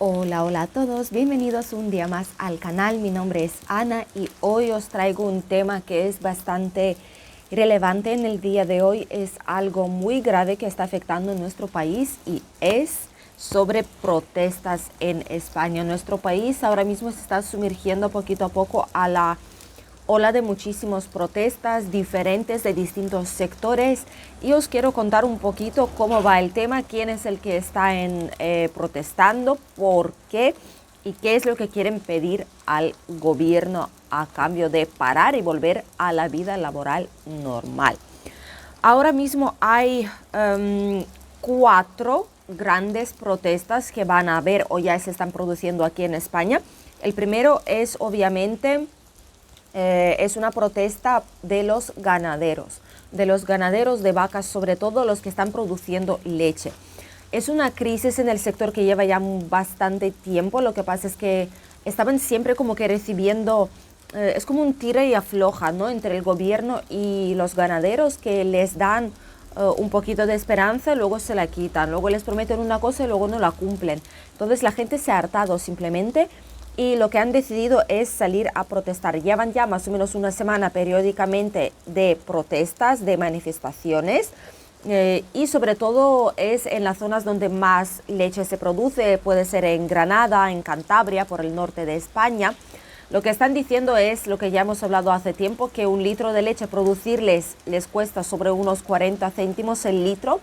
Hola, hola a todos, bienvenidos un día más al canal. Mi nombre es Ana y hoy os traigo un tema que es bastante relevante en el día de hoy. Es algo muy grave que está afectando nuestro país y es sobre protestas en España. Nuestro país ahora mismo se está sumergiendo poquito a poco a la ola de muchísimas protestas diferentes de distintos sectores y os quiero contar un poquito cómo va el tema, quién es el que está protestando, por qué y qué es lo que quieren pedir al gobierno a cambio de parar y volver a la vida laboral normal. Ahora mismo hay 4 grandes protestas que van a haber o ya se están produciendo aquí en España. El primero es obviamente es una protesta de los ganaderos de vacas, sobre todo los que están produciendo leche. Es una crisis en el sector que lleva ya bastante tiempo. Lo que pasa es que estaban siempre como que recibiendo, es como un tira y afloja, ¿no?, entre el gobierno y los ganaderos, que les dan un poquito de esperanza, luego se la quitan, luego les prometen una cosa y luego no la cumplen. Entonces la gente se ha hartado simplemente y lo que han decidido es salir a protestar. Llevan ya más o menos una semana periódicamente de protestas, de manifestaciones, y sobre todo es en las zonas donde más leche se produce. Puede ser en Granada, en Cantabria, por el norte de España. Lo que están diciendo es lo que ya hemos hablado hace tiempo, que un litro de leche producirles les cuesta sobre unos 40 céntimos el litro,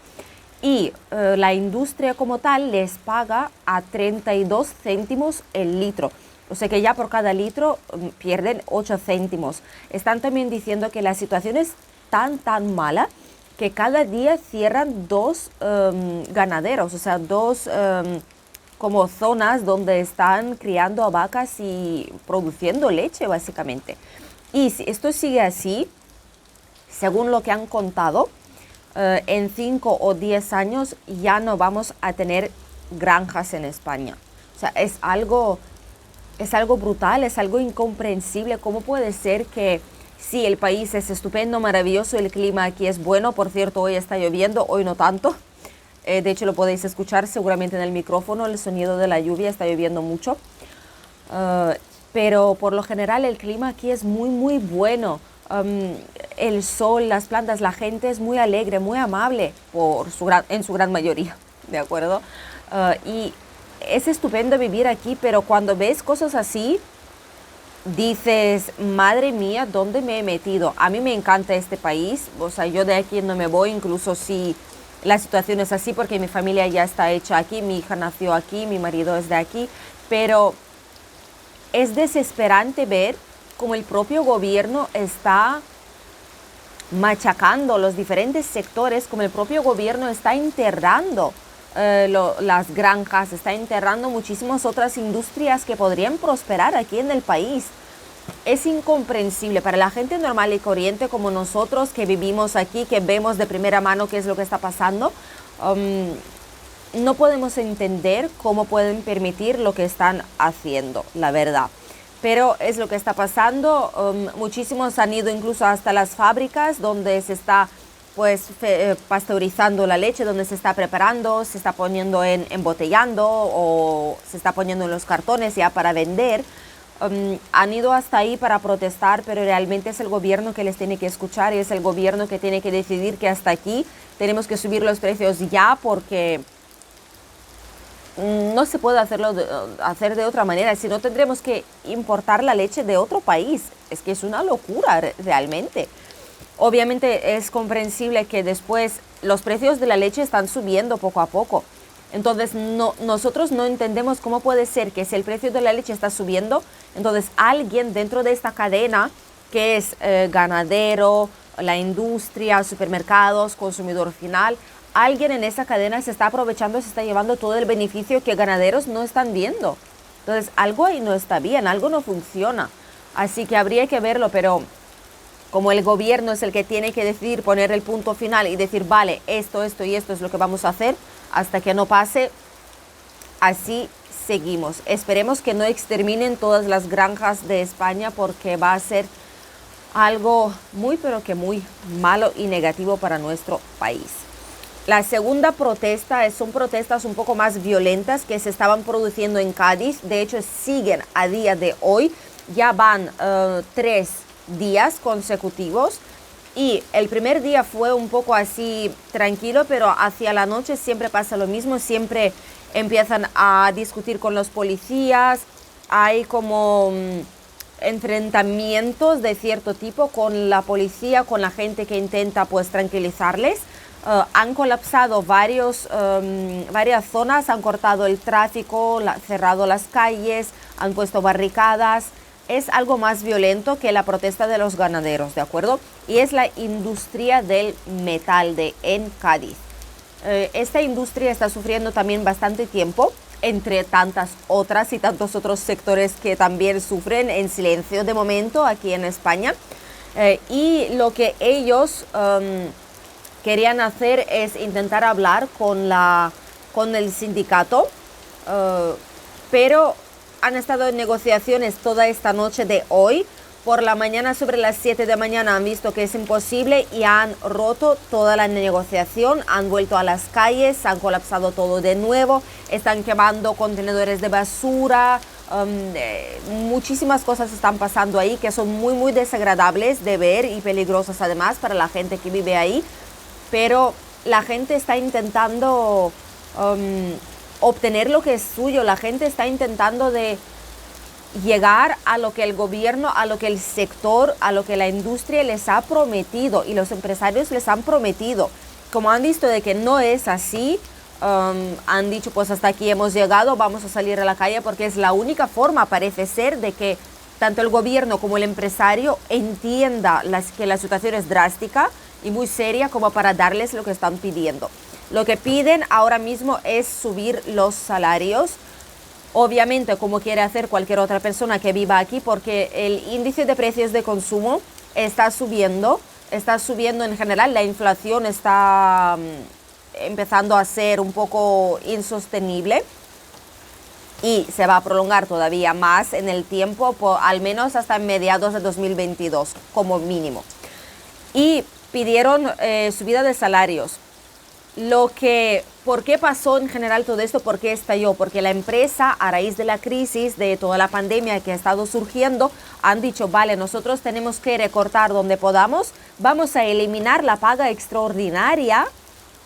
y la industria como tal les paga a 32 céntimos el litro. O sea que ya por cada litro pierden 8 céntimos. Están también diciendo que la situación es tan mala que cada día cierran 2 ganaderos, o sea, 2 como zonas donde están criando a vacas y produciendo leche, básicamente. Y si esto sigue así, según lo que han contado, en 5 o 10 años ya no vamos a tener granjas en España. O sea, es algo brutal, es algo incomprensible. ¿Cómo puede ser que sí, el país es estupendo, maravilloso, el clima aquí es bueno? Por cierto, hoy está lloviendo, hoy no tanto. De hecho, lo podéis escuchar seguramente en el micrófono, el sonido de la lluvia, está lloviendo mucho. Pero por lo general el clima aquí es muy bueno. El sol, las plantas, la gente es muy alegre, muy amable en su gran mayoría, ¿de acuerdo? Y es estupendo vivir aquí, pero cuando ves cosas así, dices, madre mía, ¿dónde me he metido? A mí me encanta este país, o sea, yo de aquí no me voy, incluso si la situación es así, porque mi familia ya está hecha aquí, mi hija nació aquí, mi marido es de aquí, pero es desesperante ver cómo el propio gobierno está machacando los diferentes sectores, como el propio gobierno está enterrando las granjas, está enterrando muchísimas otras industrias que podrían prosperar aquí en el país. Es incomprensible para la gente normal y corriente como nosotros, que vivimos aquí, que vemos de primera mano qué es lo que está pasando. No podemos entender cómo pueden permitir lo que están haciendo, la verdad. Pero es lo que está pasando. Muchísimos han ido incluso hasta las fábricas donde se está pasteurizando la leche, donde se está preparando, se está poniendo embotellando o se está poniendo en los cartones ya para vender. Han ido hasta ahí para protestar, pero realmente es el gobierno que les tiene que escuchar y es el gobierno que tiene que decidir que hasta aquí tenemos que subir los precios ya, porque no se puede hacer de otra manera. Si no, tendremos que importar la leche de otro país. Es que es una locura realmente. Obviamente es comprensible que después los precios de la leche están subiendo poco a poco. Entonces nosotros no entendemos cómo puede ser que si el precio de la leche está subiendo, entonces alguien dentro de esta cadena, que es ganadero, la industria, supermercados, consumidor final, alguien en esa cadena se está aprovechando, se está llevando todo el beneficio que ganaderos no están viendo. Entonces algo ahí no está bien, algo no funciona. Así que habría que verlo, pero como el gobierno es el que tiene que decidir, poner el punto final y decir, vale, esto y esto es lo que vamos a hacer, hasta que no pase, así seguimos. Esperemos que no exterminen todas las granjas de España, porque va a ser algo muy, pero que muy malo y negativo para nuestro país. La segunda protesta son protestas un poco más violentas que se estaban produciendo en Cádiz. De hecho, siguen a día de hoy. Ya van 3 días consecutivos. Y el primer día fue un poco así tranquilo, pero hacia la noche siempre pasa lo mismo. Siempre empiezan a discutir con los policías. Hay como enfrentamientos de cierto tipo con la policía, con la gente que intenta pues tranquilizarles. Han colapsado varias zonas, han cortado el tráfico, cerrado las calles, han puesto barricadas. Es algo más violento que la protesta de los ganaderos, ¿de acuerdo? Y es la industria del metal en Cádiz. Esta industria está sufriendo también bastante tiempo, entre tantas otras y tantos otros sectores que también sufren en silencio de momento aquí en España. Y lo que ellos querían hacer es intentar hablar con el sindicato, pero han estado en negociaciones toda esta noche de hoy. Por la mañana, sobre las 7 de la mañana, han visto que es imposible y han roto toda la negociación, han vuelto a las calles, han colapsado todo de nuevo, están quemando contenedores de basura, muchísimas cosas están pasando ahí que son muy, muy desagradables de ver y peligrosas además para la gente que vive ahí. Pero la gente está intentando obtener lo que es suyo, la gente está intentando de llegar a lo que el gobierno, a lo que el sector, a lo que la industria les ha prometido y los empresarios les han prometido. Como han visto de que no es así, han dicho pues hasta aquí hemos llegado, vamos a salir a la calle porque es la única forma, parece ser, de que tanto el gobierno como el empresario entienda que la situación es drástica y muy seria como para darles lo que están pidiendo. Lo que piden ahora mismo es subir los salarios, obviamente como quiere hacer cualquier otra persona que viva aquí, porque el índice de precios de consumo está subiendo en general, la inflación está empezando a ser un poco insostenible y se va a prolongar todavía más en el tiempo, al menos hasta mediados de 2022 como mínimo. Y pidieron subida de salarios. ¿Por qué pasó en general todo esto? ¿Por qué estalló? Porque la empresa, a raíz de la crisis, de toda la pandemia que ha estado surgiendo, han dicho, vale, nosotros tenemos que recortar donde podamos, vamos a eliminar la paga extraordinaria.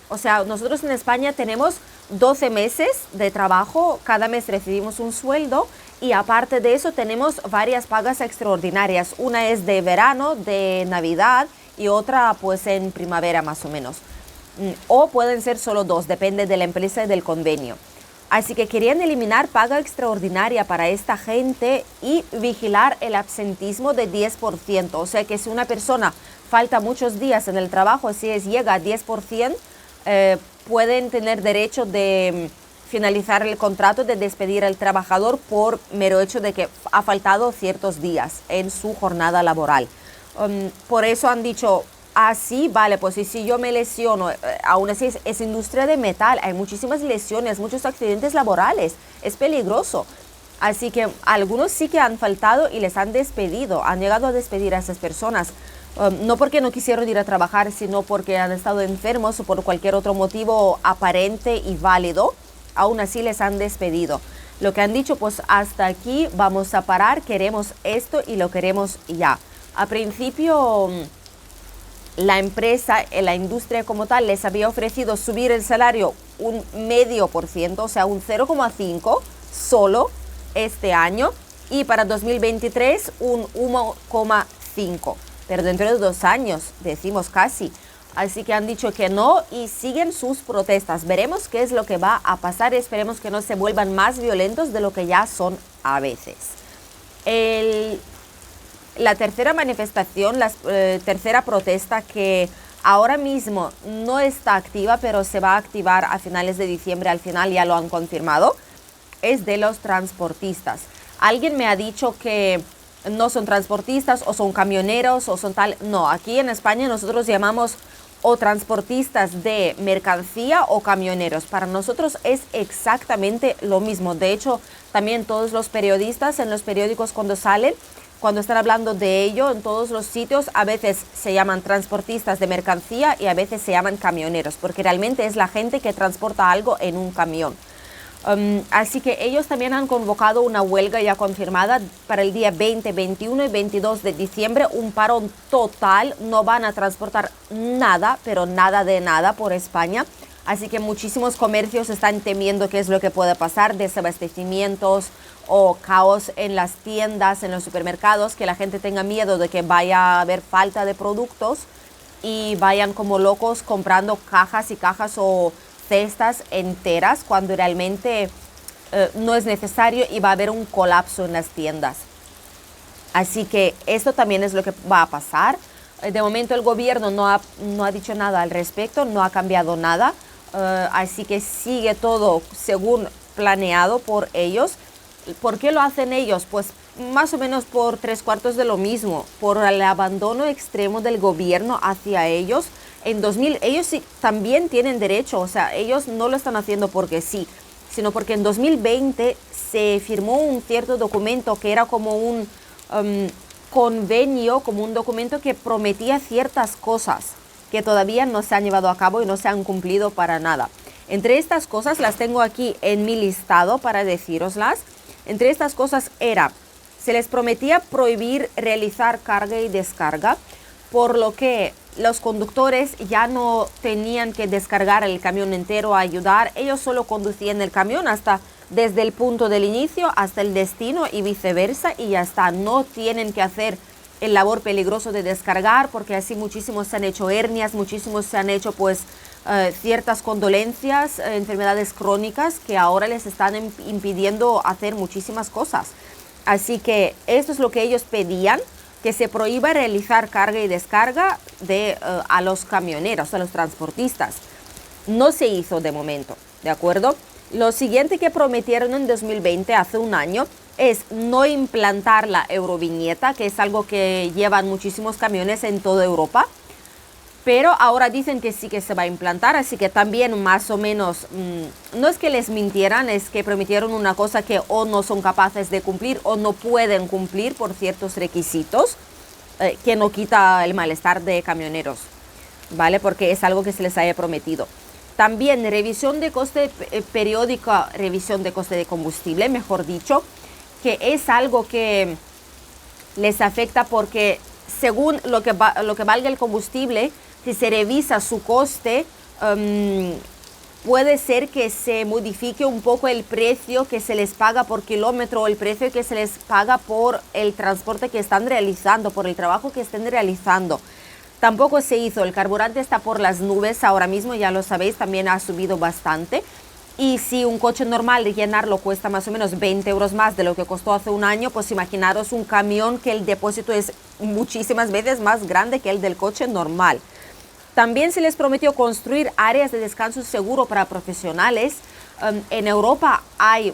O sea, nosotros en España tenemos 12 meses de trabajo, cada mes recibimos un sueldo y aparte de eso tenemos varias pagas extraordinarias. Una es de verano, de Navidad y otra pues en primavera más o menos. O pueden ser solo 2, depende de la empresa y del convenio. Así que querían eliminar paga extraordinaria para esta gente y vigilar el absentismo de 10%. O sea que si una persona falta muchos días en el trabajo, si llega a 10%, pueden tener derecho de finalizar el contrato, de despedir al trabajador por mero hecho de que ha faltado ciertos días en su jornada laboral. Por eso han dicho, así, vale, pues si yo me lesiono, aún así es industria de metal, hay muchísimas lesiones, muchos accidentes laborales, es peligroso. Así que algunos sí que han faltado y les han despedido, han llegado a despedir a esas personas. No porque no quisieron ir a trabajar, sino porque han estado enfermos o por cualquier otro motivo aparente y válido, aún así les han despedido. Lo que han dicho, pues hasta aquí vamos a parar, queremos esto y lo queremos ya. A principio, la empresa, la industria como tal, les había ofrecido subir el salario un 0,5%, o sea, un 0,5% solo este año, y para 2023 un 1,5%. Pero dentro de 2 años, decimos casi. Así que han dicho que no y siguen sus protestas. Veremos qué es lo que va a pasar. Esperemos que no se vuelvan más violentos de lo que ya son a veces. La tercera manifestación, la tercera protesta que ahora mismo no está activa, pero se va a activar a finales de diciembre, al final ya lo han confirmado, es de los transportistas. Alguien me ha dicho que no son transportistas o son camioneros o son tal. No, aquí en España nosotros llamamos o transportistas de mercancía o camioneros. Para nosotros es exactamente lo mismo. De hecho, también todos los periodistas en los periódicos cuando salen cuando están hablando de ello en todos los sitios, a veces se llaman transportistas de mercancía y a veces se llaman camioneros, porque realmente es la gente que transporta algo en un camión. Así que ellos también han convocado una huelga ya confirmada para el día 20, 21 y 22 de diciembre, un parón total, no van a transportar nada, pero nada de nada por España. Así que muchísimos comercios están temiendo qué es lo que puede pasar, desabastecimientos o caos en las tiendas, en los supermercados, que la gente tenga miedo de que vaya a haber falta de productos y vayan como locos comprando cajas y cajas o cestas enteras cuando realmente no es necesario y va a haber un colapso en las tiendas. Así que esto también es lo que va a pasar. De momento el gobierno no ha dicho nada al respecto, no ha cambiado nada. Así que sigue todo según planeado por ellos. ¿Por qué lo hacen ellos? Pues más o menos por 3/4 de lo mismo, por el abandono extremo del gobierno hacia ellos. Ellos sí, también tienen derecho, o sea, ellos no lo están haciendo porque sí, sino porque en 2020 se firmó un cierto documento que era como un convenio, como un documento que prometía ciertas cosas que todavía no se han llevado a cabo y no se han cumplido para nada. Entre estas cosas, las tengo aquí en mi listado para decíroslas. Entre estas cosas se les prometía prohibir realizar carga y descarga, por lo que los conductores ya no tenían que descargar el camión entero a ayudar, ellos solo conducían el camión desde el punto del inicio hasta el destino y viceversa y ya está, no tienen que hacer el labor peligroso de descargar porque así muchísimos se han hecho hernias, muchísimos se han hecho ciertas condolencias, enfermedades crónicas que ahora les están impidiendo hacer muchísimas cosas. Así que esto es lo que ellos pedían, que se prohíba realizar carga y descarga a los camioneros, a los transportistas. No se hizo de momento, ¿de acuerdo? Lo siguiente que prometieron en 2020, hace un año, es no implantar la Euroviñeta, que es algo que llevan muchísimos camiones en toda Europa. Pero ahora dicen que sí que se va a implantar, así que también más o menos, no es que les mintieran, es que prometieron una cosa que o no son capaces de cumplir o no pueden cumplir por ciertos requisitos, que no quita el malestar de camioneros, ¿vale? Porque es algo que se les haya prometido. También revisión de coste periódica, revisión de coste de combustible, mejor dicho, que es algo que les afecta porque según lo que valga el combustible, si se revisa su coste, puede ser que se modifique un poco el precio que se les paga por kilómetro o el precio que se les paga por el transporte que están realizando, por el trabajo que estén realizando. Tampoco se hizo, el carburante está por las nubes ahora mismo, ya lo sabéis, también ha subido bastante. Y si un coche normal llenarlo cuesta más o menos 20 euros más de lo que costó hace un año, pues imaginaros un camión que el depósito es muchísimas veces más grande que el del coche normal. También se les prometió construir áreas de descanso seguro para profesionales. En Europa hay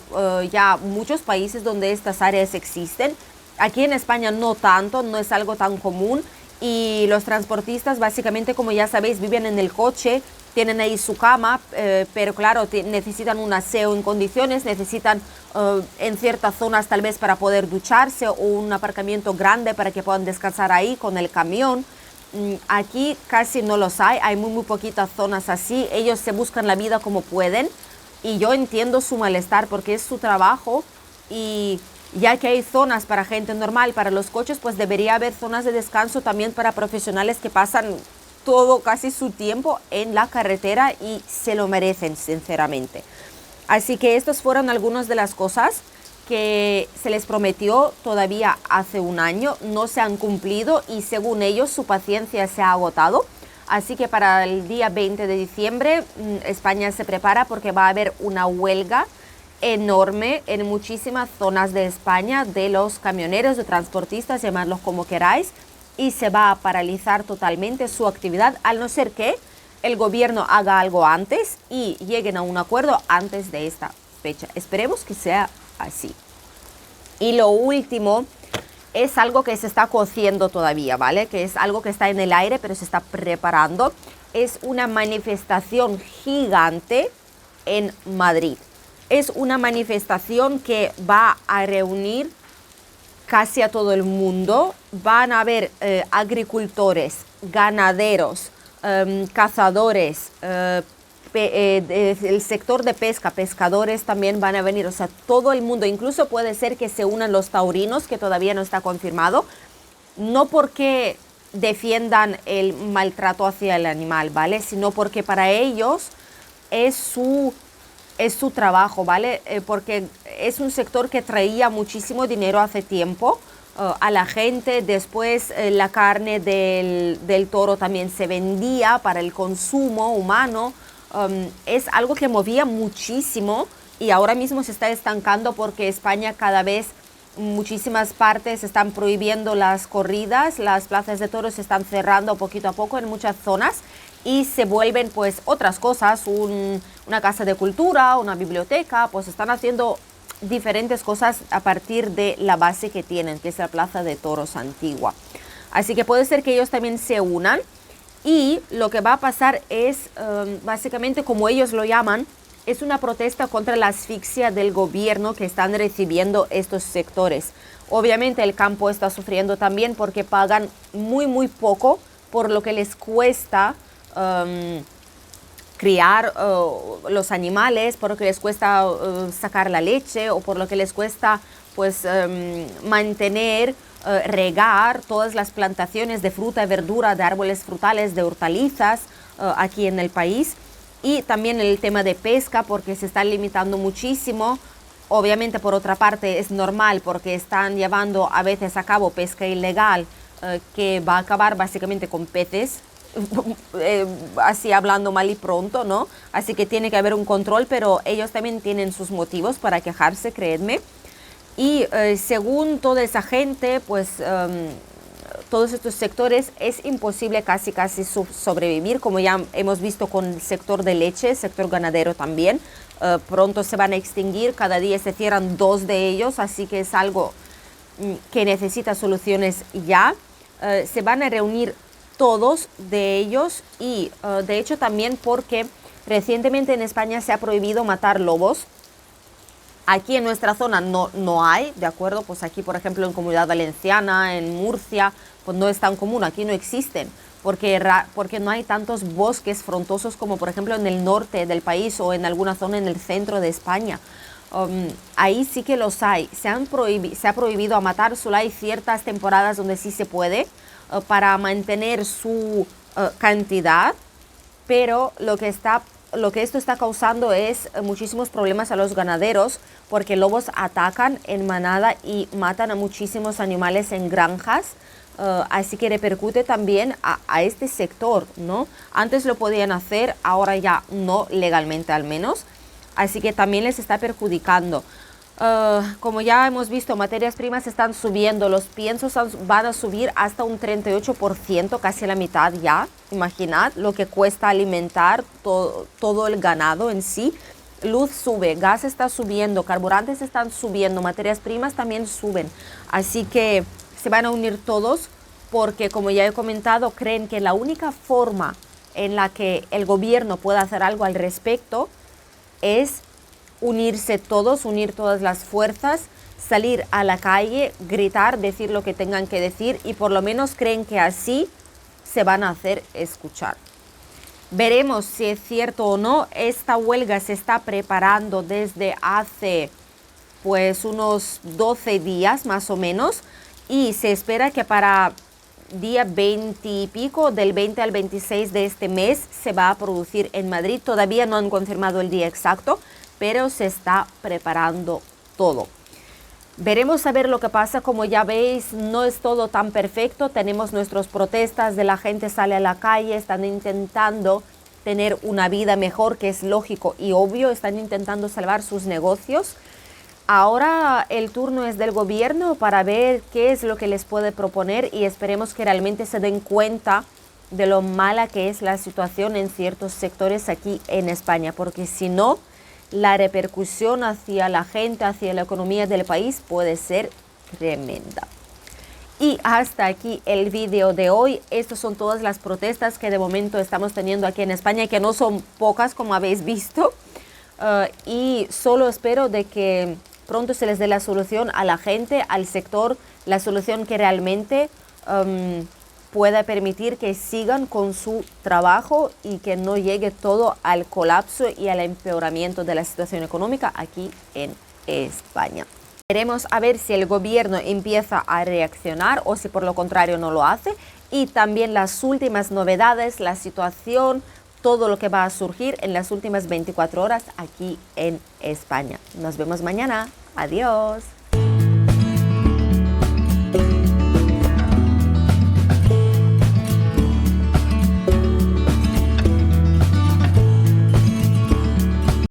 ya muchos países donde estas áreas existen. Aquí en España no tanto, no es algo tan común. Y los transportistas básicamente, como ya sabéis, viven en el coche, tienen ahí su cama, pero claro, necesitan un aseo en condiciones, necesitan en ciertas zonas tal vez para poder ducharse o un aparcamiento grande para que puedan descansar ahí con el camión. Aquí casi no los hay muy poquitas zonas así, ellos se buscan la vida como pueden y yo entiendo su malestar porque es su trabajo y ya que hay zonas para gente normal, para los coches, pues debería haber zonas de descanso también para profesionales que pasan todo casi su tiempo en la carretera y se lo merecen sinceramente. Así que estas fueron algunas de las cosas que se les prometió todavía hace un año, no se han cumplido y según ellos su paciencia se ha agotado. Así que para el día 20 de diciembre España se prepara porque va a haber una huelga enorme en muchísimas zonas de España de los camioneros, de transportistas, llamadlos como queráis, y se va a paralizar totalmente su actividad, al no ser que el gobierno haga algo antes y lleguen a un acuerdo antes de esta fecha. Esperemos que sea así. Y lo último es algo que se está cociendo todavía, ¿vale? Que es algo que está en el aire, pero se está preparando. Es una manifestación gigante en Madrid. Es una manifestación que va a reunir casi a todo el mundo. Van a haber agricultores, ganaderos, cazadores, el sector de pesca, pescadores también van a venir, o sea, todo el mundo. Incluso puede ser que se unan los taurinos, que todavía no está confirmado, no porque defiendan el maltrato hacia el animal, ¿vale? Sino porque para ellos es su trabajo, ¿vale? Porque es un sector que traía muchísimo dinero hace tiempo a la gente. Después la carne del toro también se vendía para el consumo humano. Es algo que movía muchísimo y ahora mismo se está estancando porque España cada vez, muchísimas partes están prohibiendo las corridas, las plazas de toros se están cerrando poquito a poco en muchas zonas y se vuelven pues otras cosas, una casa de cultura, una biblioteca, pues están haciendo diferentes cosas a partir de la base que tienen, que es la plaza de toros antigua. Así que puede ser que ellos también se unan y lo que va a pasar es, básicamente como ellos lo llaman, es una protesta contra la asfixia del gobierno que están recibiendo estos sectores. Obviamente el campo está sufriendo también porque pagan muy poco por lo que les cuesta criar los animales, por lo que les cuesta sacar la leche o por lo que les cuesta pues mantener, regar todas las plantaciones de fruta y verdura, de árboles frutales, de hortalizas aquí en el país. Y también el tema de pesca, porque se está limitando muchísimo. Obviamente, por otra parte, es normal porque están llevando a veces a cabo pesca ilegal que va a acabar básicamente con peces, así hablando mal y pronto, ¿no? Así que tiene que haber un control, pero ellos también tienen sus motivos para quejarse, créedme. Y según toda esa gente, pues todos estos sectores es imposible casi sobrevivir, como ya hemos visto con el sector de leche, sector ganadero también. Pronto se van a extinguir, cada día se cierran 2 de ellos, así que es algo que necesita soluciones ya. Se van a reunir todos de ellos y de hecho también porque recientemente en España se ha prohibido matar lobos. Aquí en nuestra zona no hay, ¿de acuerdo? Pues aquí, por ejemplo, en Comunidad Valenciana, en Murcia, pues no es tan común, aquí no existen, porque no hay tantos bosques frondosos como, por ejemplo, en el norte del país o en alguna zona en el centro de España. Ahí sí que los hay. Se ha prohibido a matar, solo hay ciertas temporadas donde sí se puede para mantener su cantidad, pero lo que esto está causando es muchísimos problemas a los ganaderos porque lobos atacan en manada y matan a muchísimos animales en granjas, así que repercute también a este sector, ¿no? Antes lo podían hacer, ahora ya no, legalmente al menos, así que también les está perjudicando. Como ya hemos visto, materias primas están subiendo, los piensos van a subir hasta un 38%, casi la mitad ya. Imaginad lo que cuesta alimentar todo el ganado en sí. Luz sube, gas está subiendo, carburantes están subiendo, materias primas también suben. Así que se van a unir todos porque, como ya he comentado, creen que la única forma en la que el gobierno pueda hacer algo al respecto es unirse todos, unir todas las fuerzas, salir a la calle, gritar, decir lo que tengan que decir y por lo menos creen que así se van a hacer escuchar. Veremos si es cierto o no. Esta huelga se está preparando desde hace pues unos 12 días más o menos y se espera que para día 20 y pico, del 20 al 26 de este mes, se va a producir en Madrid. Todavía no han confirmado el día exacto, pero se está preparando todo. Veremos a ver lo que pasa. Como ya veis, no es todo tan perfecto. Tenemos nuestras protestas, de la gente sale a la calle, están intentando tener una vida mejor, que es lógico y obvio, están intentando salvar sus negocios. Ahora el turno es del gobierno para ver qué es lo que les puede proponer y esperemos que realmente se den cuenta de lo mala que es la situación en ciertos sectores aquí en España, porque si no, la repercusión hacia la gente, hacia la economía del país puede ser tremenda. Y hasta aquí el video de hoy. Estas son todas las protestas que de momento estamos teniendo aquí en España, que no son pocas como habéis visto. Y solo espero de que pronto se les dé la solución a la gente, al sector, la solución que realmente pueda permitir que sigan con su trabajo y que no llegue todo al colapso y al empeoramiento de la situación económica aquí en España. Veremos a ver si el gobierno empieza a reaccionar o si por lo contrario no lo hace, y también las últimas novedades, la situación, todo lo que va a surgir en las últimas 24 horas aquí en España. Nos vemos mañana. Adiós.